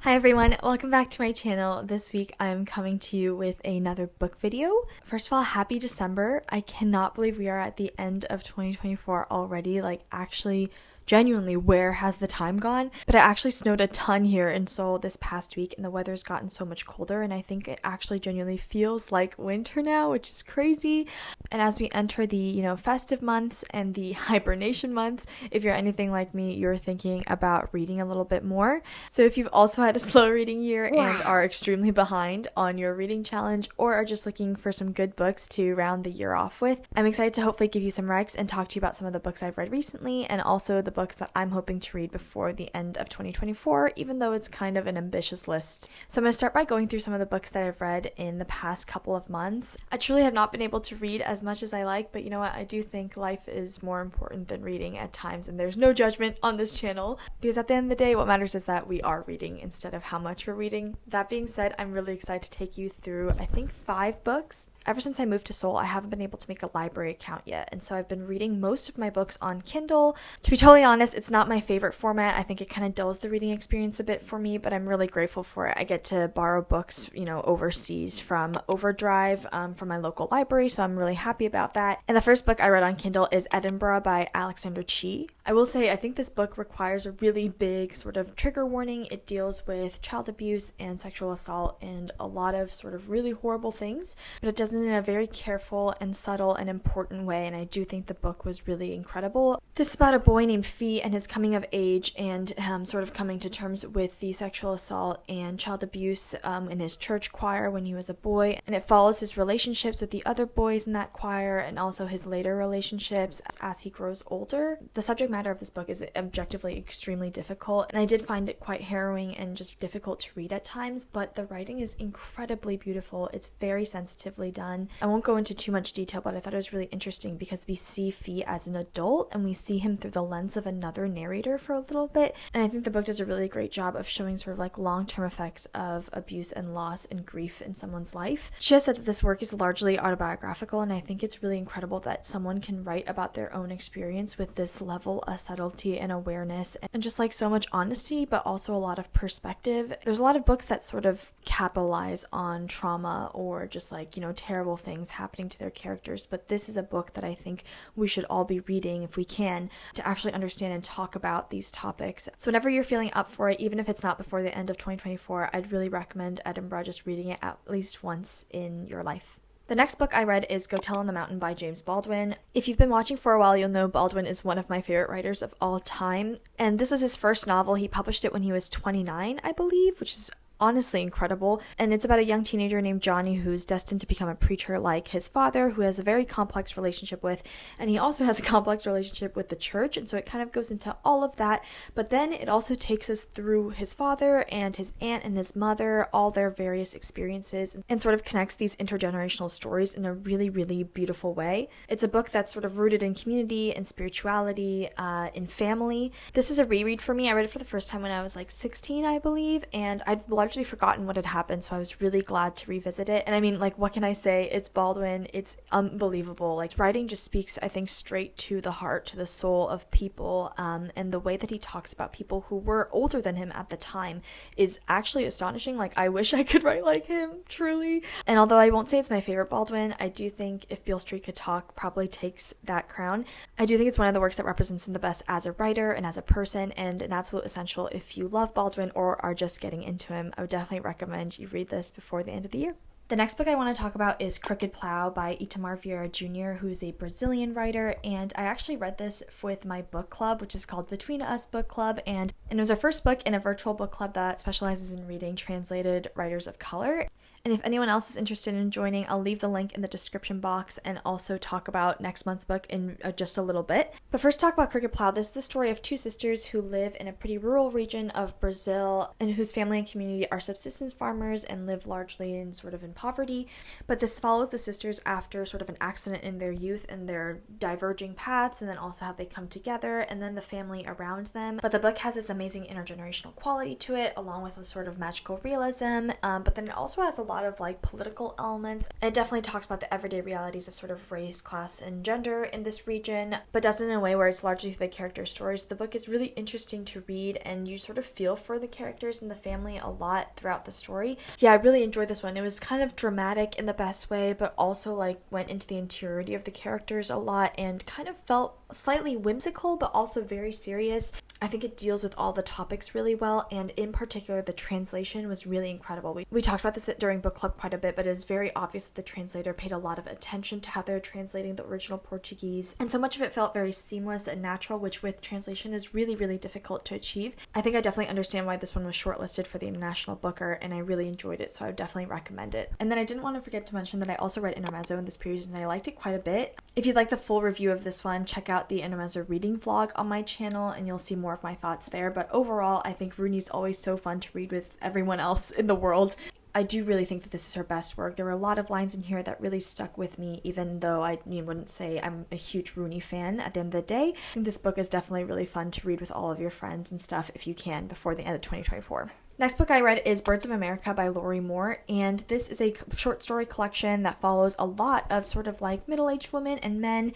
Hi everyone, welcome back to my channel. This week I'm coming to you with another book video. First of all, happy December. I cannot believe we are at the end of 2024 already. Actually, genuinely, where has the time gone? But it actually snowed a ton here in Seoul this past week and the weather's gotten so much colder, and I think it actually genuinely feels like winter now, which is crazy. And as we enter the, festive months and the hibernation months, if you're anything like me, you're thinking about reading a little bit more. So if you've also had a slow reading year and are extremely behind on your reading challenge, or are just looking for some good books to round the year off with, I'm excited to hopefully give you some recs and talk to you about some of the books I've read recently and also the books that I'm hoping to read before the end of 2024, even though it's kind of an ambitious list. So I'm going to start by going through some of the books that I've read in the past couple of months. I truly have not been able to read as much as I like, but you know what? I do think life is more important than reading at times, and there's no judgment on this channel because at the end of the day, what matters is that we are reading instead of how much we're reading. That being said, I'm really excited to take you through, I think, 5 books. Ever since I moved to Seoul, I haven't been able to make a library account yet, and so I've been reading most of my books on Kindle. To be totally honest, it's not my favorite format. I think it kind of dulls the reading experience a bit for me, but I'm really grateful for it. I get to borrow books, overseas from Overdrive from my local library, so I'm really happy about that. And the first book I read on Kindle is Edinburgh by Alexander Chee. I will say I think this book requires a really big sort of trigger warning. It deals with child abuse and sexual assault and a lot of sort of really horrible things, but it does it in a very careful and subtle and important way, and I do think the book was really incredible. This is about a boy named Fee and his coming of age and sort of coming to terms with the sexual assault and child abuse in his church choir when he was a boy, and it follows his relationships with the other boys in that choir and also his later relationships as he grows older. The subject matter of this book is objectively extremely difficult, and I did find it quite harrowing and just difficult to read at times, but the writing is incredibly beautiful. It's very sensitively done. I won't go into too much detail, but I thought it was really interesting because we see Fee as an adult and we see him through the lens of another narrator for a little bit, and I think the book does a really great job of showing sort of long-term effects of abuse and loss and grief in someone's life. She has said that this work is largely autobiographical, and I think it's really incredible that someone can write about their own experience with this level of subtlety and awareness and just so much honesty, but also a lot of perspective. There's a lot of books that sort of capitalize on trauma or just terrible things happening to their characters, but this is a book that I think we should all be reading if we can to actually understand and talk about these topics. So whenever you're feeling up for it, even if it's not before the end of 2024, I'd really recommend Edinburgh, just reading it at least once in your life. The next book I read is Go Tell on the Mountain by James Baldwin. If you've been watching for a while, you'll know Baldwin is one of my favorite writers of all time, and this was his first novel. He published it when he was 29, I believe, which is honestly incredible, and it's about a young teenager named Johnny who's destined to become a preacher like his father, who has a very complex relationship with, and he also has a complex relationship with the church, and so it kind of goes into all of that, but then it also takes us through his father and his aunt and his mother, all their various experiences, and sort of connects these intergenerational stories in a really, really beautiful way. It's a book that's sort of rooted in community and spirituality, in family. This is a reread for me. I read it for the first time when I was 16, I believe, and I'd largely forgotten what had happened, so I was really glad to revisit it. And I mean, what can I say? It's Baldwin. It's unbelievable. Writing just speaks, I think, straight to the heart, to the soul of people, and the way that he talks about people who were older than him at the time is actually astonishing. I wish I could write like him, truly. And although I won't say it's my favorite Baldwin, I do think If Beale Street Could Talk probably takes that crown. I do think it's one of the works that represents him the best as a writer and as a person, and an absolute essential if you love Baldwin or are just getting into him. I would definitely recommend you read this before the end of the year. The next book I want to talk about is Crooked Plow by Itamar Vieira Jr., who's a Brazilian writer, and I actually read this with my book club, which is called Between Us Book Club, and it was our first book in a virtual book club that specializes in reading translated writers of color. And if anyone else is interested in joining, I'll leave the link in the description box and also talk about next month's book in just a little bit. But first, talk about Crooked Plow. This is the story of 2 sisters who live in a pretty rural region of Brazil and whose family and community are subsistence farmers and live largely in poverty. But this follows the sisters after sort of an accident in their youth and their diverging paths, and then also how they come together and then the family around them. But the book has this amazing intergenerational quality to it, along with a sort of magical realism. But then it also has a lot of like political elements. It definitely talks about the everyday realities of sort of race, class, and gender in this region, but does it in a way where it's largely through the character stories. The book is really interesting to read, and you sort of feel for the characters and the family a lot throughout the story. Yeah, I really enjoyed this one. It was kind of dramatic in the best way, but also like went into the interiority of the characters a lot and kind of felt slightly whimsical, but also very serious. I think it deals with all the topics really well, and in particular, the translation was really incredible. We talked about this during book club quite a bit, but it was very obvious that the translator paid a lot of attention to how they're translating the original Portuguese, and so much of it felt very seamless and natural, which with translation is really, really difficult to achieve. I think I definitely understand why this one was shortlisted for the International Booker, and I really enjoyed it, so I would definitely recommend it. And then I didn't want to forget to mention that I also read Intermezzo in this period, and I liked it quite a bit. If you'd like the full review of this one, check out the Intermezzo reading vlog on my channel, and you'll see more of my thoughts there. But overall, I think Rooney's always so fun to read with everyone else in the world. I do really think that this is her best work. There were a lot of lines in here that really stuck with me, even though I wouldn't say I'm a huge Rooney fan at the end of the day. I think this book is definitely really fun to read with all of your friends and stuff if you can before the end of 2024. Next book I read is Birds of America by Lori Moore, and this is a short story collection that follows a lot of sort of like middle-aged women and men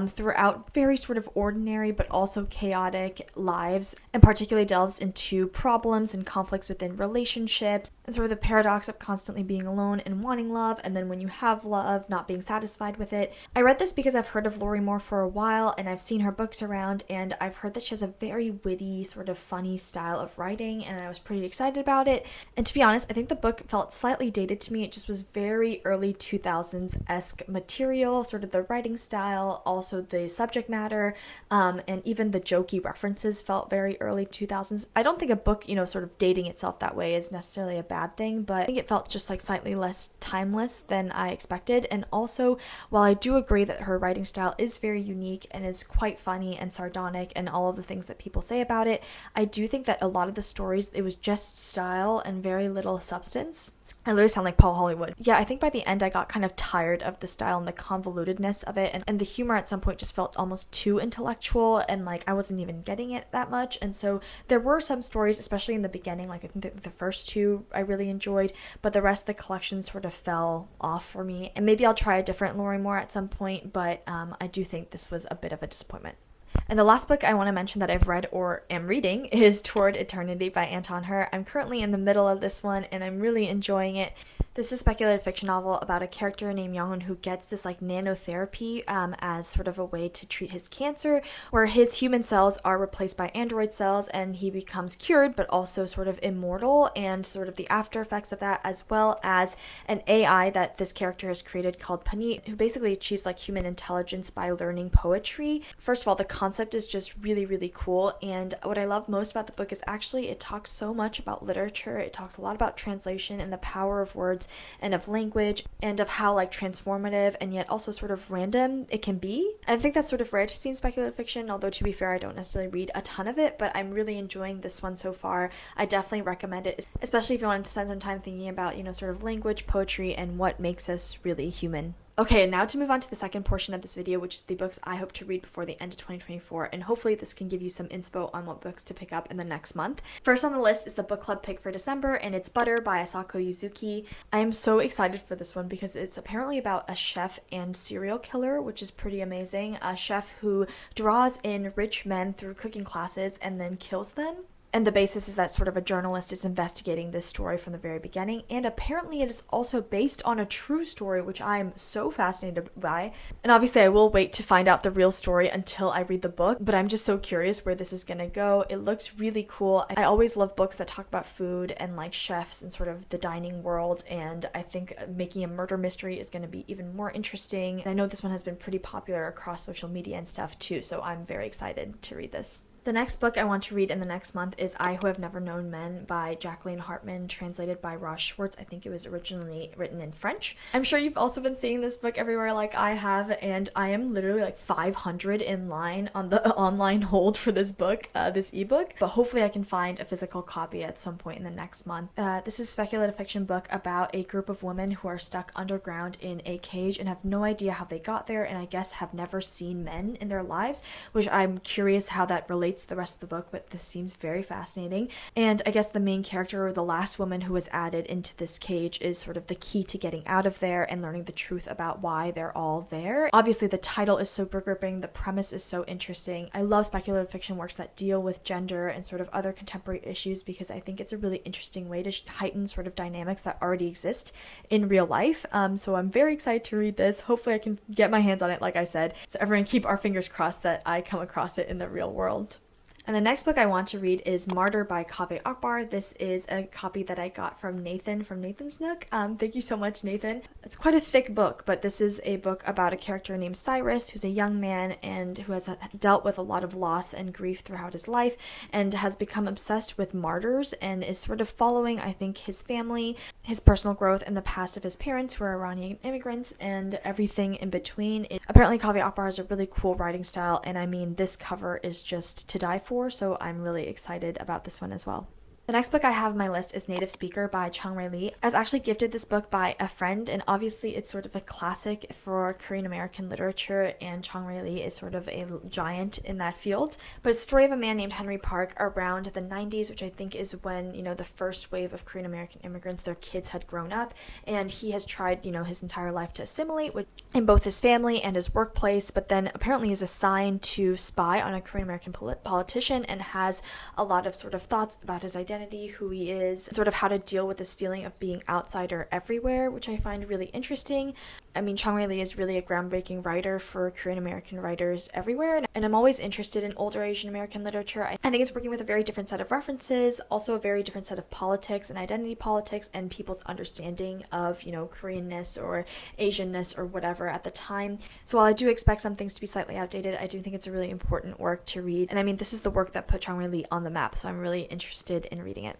throughout very sort of ordinary but also chaotic lives, and particularly delves into problems and conflicts within relationships and sort of the paradox of constantly being alone and wanting love, and then when you have love, not being satisfied with it. I read this because I've heard of Lori Moore for a while, and I've seen her books around, and I've heard that she has a very witty, sort of funny style of writing, and I was pretty excited about it. And to be honest, I think the book felt slightly dated to me. It just was very early 2000s-esque material, sort of the writing style, also the subject matter, and even the jokey references felt very early 2000s. I don't think a book, sort of dating itself that way is necessarily a bad thing, but I think it felt just like slightly less timeless than I expected. And also, while I do agree that her writing style is very unique and is quite funny and sardonic and all of the things that people say about it, I do think that a lot of the stories, it was just style and very little substance. I literally sound like Paul Hollywood. Yeah, I think by the end I got kind of tired of the style and the convolutedness of it, and the humor at some point just felt almost too intellectual, and like I wasn't even getting it that much. And so there were some stories, especially in the beginning, like I think the first two I really enjoyed, but the rest of the collection sort of fell off for me. And maybe I'll try a different Lori Moore at some point, but I do think this was a bit of a disappointment. And the last book I want to mention that I've read or am reading is Toward Eternity by Anton Hur. I'm currently in the middle of this one, and I'm really enjoying it. This is a speculative fiction novel about a character named Young who gets this like nanotherapy as sort of a way to treat his cancer, where his human cells are replaced by android cells, and he becomes cured but also sort of immortal, and sort of the after effects of that, as well as an AI that this character has created called Panit, who basically achieves like human intelligence by learning poetry. First of all, the concept is just really, really cool, and what I love most about the book is actually it talks so much about literature. It talks a lot about translation and the power of words and of language, and of how like transformative and yet also sort of random it can be. I think that's sort of rare to see in speculative fiction, although to be fair, I don't necessarily read a ton of it, but I'm really enjoying this one so far. I definitely recommend it, especially if you want to spend some time thinking about, sort of language, poetry, and what makes us really human. Okay, now to move on to the second portion of this video, which is the books I hope to read before the end of 2024, and hopefully this can give you some inspo on what books to pick up in the next month. First on the list is the book club pick for December, and it's Butter by Asako Yuzuki. I am so excited for this one because it's apparently about a chef and serial killer, which is pretty amazing. A chef who draws in rich men through cooking classes and then kills them. And the basis is that sort of a journalist is investigating this story from the very beginning, and apparently it is also based on a true story, which I'm so fascinated by. And obviously I will wait to find out the real story until I read the book, but I'm just so curious where this is gonna go. It looks really cool. I always love books that talk about food and like chefs and sort of the dining world, and I think making a murder mystery is gonna be even more interesting. And I know this one has been pretty popular across social media and stuff too, so I'm very excited to read this. The next book I want to read in the next month is I Who Have Never Known Men by Jacqueline Hartman, translated by Ross Schwartz. I think it was originally written in French. I'm sure you've also been seeing this book everywhere like I have, and I am literally like 500 in line on the online hold for this book, this ebook, but hopefully I can find a physical copy at some point in the next month. This is a speculative fiction book about a group of women who are stuck underground in a cage and have no idea how they got there, and I guess have never seen men in their lives, which I'm curious how that relates dictates the rest of the book, but this seems very fascinating. And I guess the main character, or the last woman who was added into this cage, is sort of the key to getting out of there and learning the truth about why they're all there. Obviously, the title is super gripping. The premise is so interesting. I love speculative fiction works that deal with gender and sort of other contemporary issues because I think it's a really interesting way to heighten sort of dynamics that already exist in real life. So I'm very excited to read this. Hopefully I can get my hands on it, like I said. So everyone keep our fingers crossed that I come across it in the real world. And the next book I want to read is Martyr by Kaveh Akbar. This is a copy that I got from Nathan from Nathan's Nook. Thank you so much, Nathan. It's quite a thick book, but this is a book about a character named Cyrus, who's a young man and who has dealt with a lot of loss and grief throughout his life and has become obsessed with martyrs and is sort of following, I think, his family, his personal growth, and the past of his parents who are Iranian immigrants and everything in between. Apparently, Kaveh Akbar has a really cool writing style, and I mean, this cover is just to die for. So I'm really excited about this one as well. The next book I have on my list is Native Speaker by Chang-Rae Lee. I was actually gifted this book by a friend, and obviously it's sort of a classic for Korean American literature, and Chang-Rae Lee is sort of a giant in that field. But it's a story of a man named Henry Park around the 90s, which I think is when, the first wave of Korean American immigrants, their kids had grown up, and he has tried, his entire life to assimilate in both his family and his workplace, but then apparently is assigned to spy on a Korean American politician and has a lot of sort of thoughts about his identity, who he is, sort of how to deal with this feeling of being outsider everywhere, which I find really interesting. I mean, Chang-Rae Lee is really a groundbreaking writer for Korean American writers everywhere, and I'm always interested in older Asian American literature. I think it's working with a very different set of references, also a very different set of politics and identity politics and people's understanding of, Koreanness or Asianness or whatever at the time. So while I do expect some things to be slightly outdated, I do think it's a really important work to read. And I mean, this is the work that put Chang-Rae Lee on the map, so I'm really interested in reading it.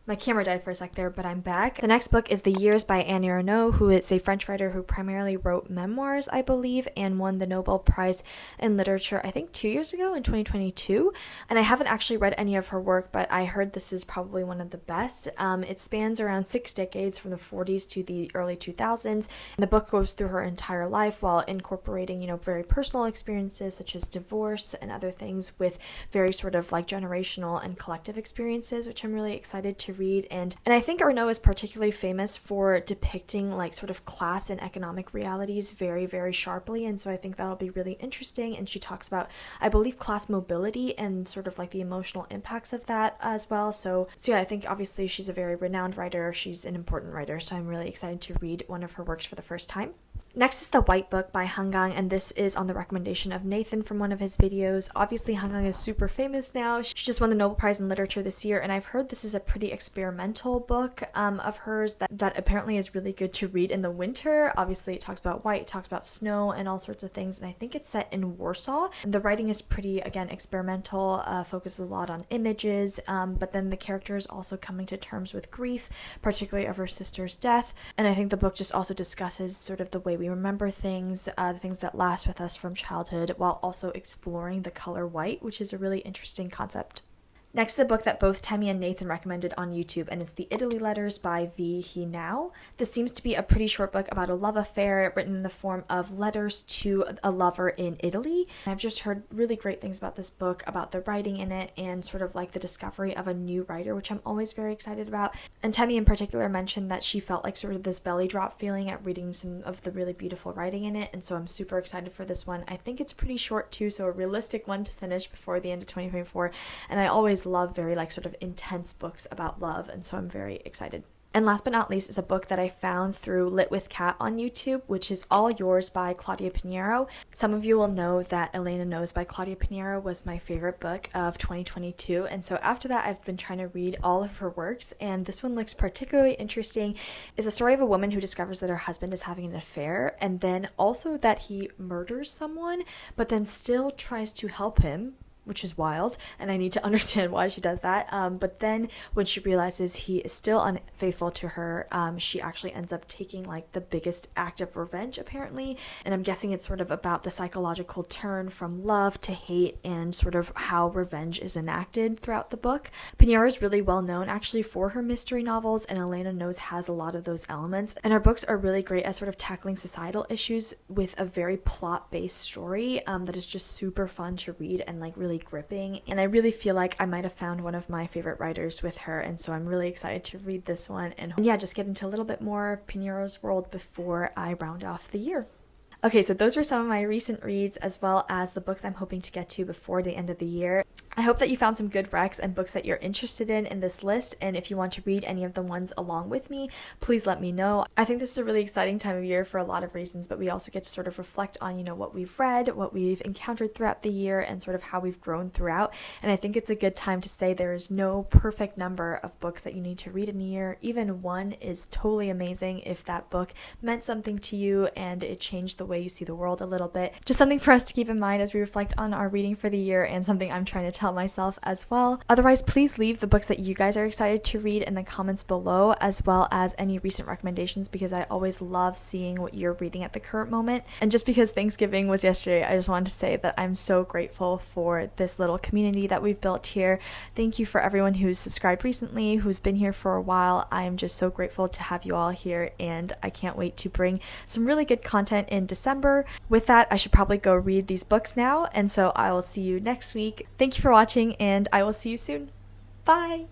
My camera died for a sec there, but I'm back. The next book is The Years by Annie Ernaux, who is a French writer who primarily wrote memoirs, I believe, and won the Nobel Prize in Literature, I think 2 years ago in 2022. And I haven't actually read any of her work, but I heard this is probably one of the best. It spans around 6 decades from the 40s to the early 2000s. And the book goes through her entire life while incorporating, very personal experiences such as divorce and other things with very sort of like generational and collective experiences, which I'm really excited to read. And I think Ernaux is particularly famous for depicting like sort of class and economic realities very, very sharply, and so I think that'll be really interesting. And she talks about, I believe, class mobility and sort of like the emotional impacts of that as well. So yeah, I think obviously she's a very renowned writer, she's an important writer, so I'm really excited to read one of her works for the first time. Next is The White Book by Hangang, and this is on the recommendation of Nathan from one of his videos. Obviously, Hangang is super famous now. She just won the Nobel Prize in Literature this year, and I've heard this is a pretty experimental book of hers that apparently is really good to read in the winter. Obviously, it talks about white, it talks about snow, and all sorts of things, and I think it's set in Warsaw. And the writing is pretty, again, experimental, focuses a lot on images, but then the character is also coming to terms with grief, particularly of her sister's death, and I think the book just also discusses sort of the way we remember things, the things that last with us from childhood, while also exploring the color white, which is a really interesting concept. Next is a book that both Temi and Nathan recommended on YouTube, and it's The Italy Letters by V. He Now. This seems to be a pretty short book about a love affair written in the form of letters to a lover in Italy. I've just heard really great things about this book, about the writing in it, and sort of like the discovery of a new writer, which I'm always very excited about. And Temi in particular mentioned that she felt like sort of this belly drop feeling at reading some of the really beautiful writing in it, and so I'm super excited for this one. I think it's pretty short too, so a realistic one to finish before the end of 2024, and I always love very like sort of intense books about love, and so I'm very excited. And last but not least is a book that I found through Lit with Kat on YouTube, which is All Yours by Claudia Pinheiro. Some of you will know that Elena Knows by Claudia Pinheiro was my favorite book of 2022, and so after that I've been trying to read all of her works, and this one looks particularly interesting. It's a story of a woman who discovers that her husband is having an affair, and then also that he murders someone, but then still tries to help him, which is wild, and I need to understand why she does that. But then when she realizes he is still unfaithful to her, she actually ends up taking like the biggest act of revenge, apparently. And I'm guessing it's sort of about the psychological turn from love to hate and sort of how revenge is enacted throughout the book. Pinheiro is really well known actually for her mystery novels, and Elena Knows has a lot of those elements. And her books are really great at sort of tackling societal issues with a very plot-based story that is just super fun to read and like really gripping, and I really feel like I might have found one of my favorite writers with her, and so I'm really excited to read this one and yeah, just get into a little bit more of Pinheiro's world before I round off the year. Okay, so those were some of my recent reads as well as the books I'm hoping to get to before the end of the year. I hope that you found some good recs and books that you're interested in this list, and if you want to read any of the ones along with me, please let me know. I think this is a really exciting time of year for a lot of reasons, but we also get to sort of reflect on, you know, what we've read, what we've encountered throughout the year, and sort of how we've grown throughout. And I think it's a good time to say there is no perfect number of books that you need to read in a year. Even one is totally amazing if that book meant something to you and it changed the way you see the world a little bit. Just something for us to keep in mind as we reflect on our reading for the year, and something I'm trying to tell myself as well. Otherwise, please leave the books that you guys are excited to read in the comments below, as well as any recent recommendations, because I always love seeing what you're reading at the current moment. And just because Thanksgiving was yesterday, I just wanted to say that I'm so grateful for this little community that we've built here. Thank you for everyone who's subscribed recently, who's been here for a while. I am just so grateful to have you all here, and I can't wait to bring some really good content in December. With that, I should probably go read these books now, and so I will see you next week. Thank you for watching, and I will see you soon. Bye!